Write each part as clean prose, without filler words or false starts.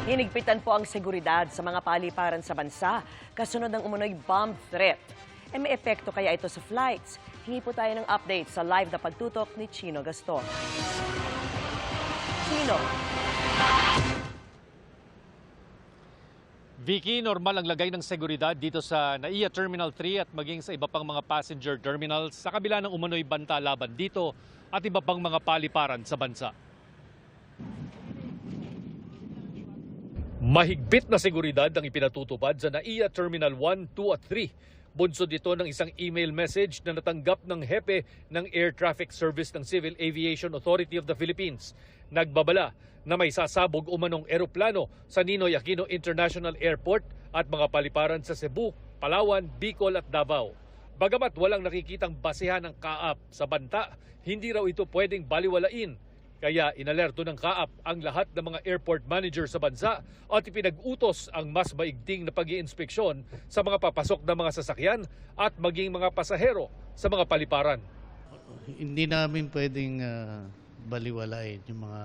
Hinigpitan po ang seguridad sa mga paliparan sa bansa kasunod ng umunoy bomb threat. May epekto kaya ito sa flights? Hingi po tayo ng update sa live na pagtutok ni Chino Gaston. Chino. Vicky, normal ang lagay ng seguridad dito sa NAIA Terminal 3 at maging sa iba pang mga passenger terminals sa kabila ng umunoy banta laban dito at iba pang mga paliparan sa bansa. Mahigpit na seguridad ang ipinatutupad sa NAIA Terminal 1, 2 at 3. Bunsod ito ng isang email message na natanggap ng hepe ng Air Traffic Service ng Civil Aviation Authority of the Philippines. Nagbabala na may sasabog umanong eroplano sa Ninoy Aquino International Airport at mga paliparan sa Cebu, Palawan, Bicol at Davao. Bagamat walang nakikitang basehan ng kaap sa banta, hindi raw ito pwedeng baliwalain. Kaya inalerto ng kaap ang lahat ng mga airport manager sa bansa at ipinag-utos ang mas maigting na pag-iinspeksyon sa mga papasok na mga sasakyan at maging mga pasahero sa mga paliparan. Hindi namin pwedeng baliwalain yung mga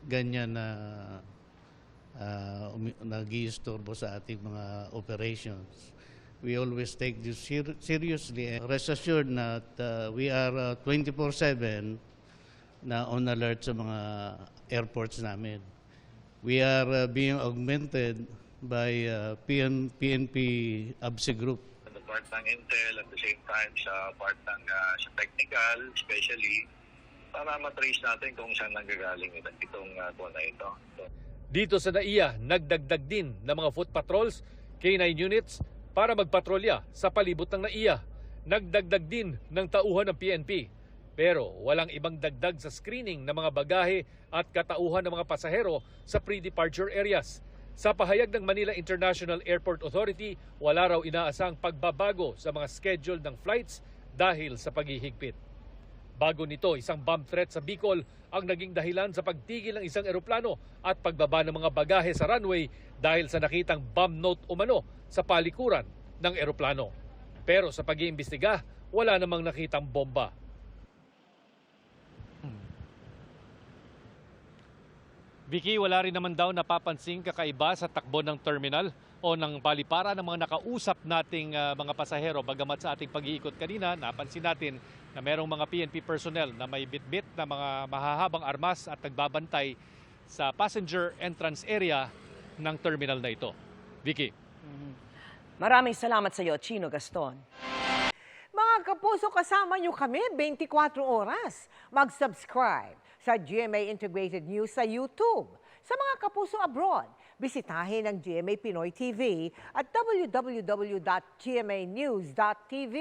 ganyan na nag-iistorbo sa ating mga operations. We always take this seriously. Rest assured that we are 24/7 na on alert sa mga airports namin. We are being augmented by PNP ABSE Group. The part ng Intel at the same time sa part ng sa technical, especially para matrace natin kung saan nanggagaling itong buwan na ito. Dito sa NAIA, nagdagdag din ng mga foot patrols, K9 units para magpatrolya sa palibot ng NAIA. Nagdagdag din ng tauhan ng PNP. Pero walang ibang dagdag sa screening ng mga bagahe at katauhan ng mga pasahero sa pre-departure areas. Sa pahayag ng Manila International Airport Authority, wala raw inaasang pagbabago sa mga schedule ng flights dahil sa paghihigpit. Bago nito, isang bomb threat sa Bicol ang naging dahilan sa pagtigil ng isang eroplano at pagbaba ng mga bagahe sa runway dahil sa nakitang bomb note umano sa palikuran ng eroplano. Pero sa pag-iimbestiga, wala namang nakitang bomba. Vicky, wala rin naman daw napapansing kakaiba sa takbo ng terminal o ng palipara ng mga nakausap nating mga pasahero. Bagamat sa ating pag-iikot kanina, napansin natin na merong mga PNP personnel na may bitbit na mga mahahabang armas at nagbabantay sa passenger entrance area ng terminal na ito. Vicky. Maraming salamat sa iyo, Chino Gaston. Mga kapuso, kasama nyo kami 24 oras. Mag-subscribe sa GMA Integrated News sa YouTube. Sa mga kapuso abroad, bisitahin ang GMA Pinoy TV at www.gmanews.tv.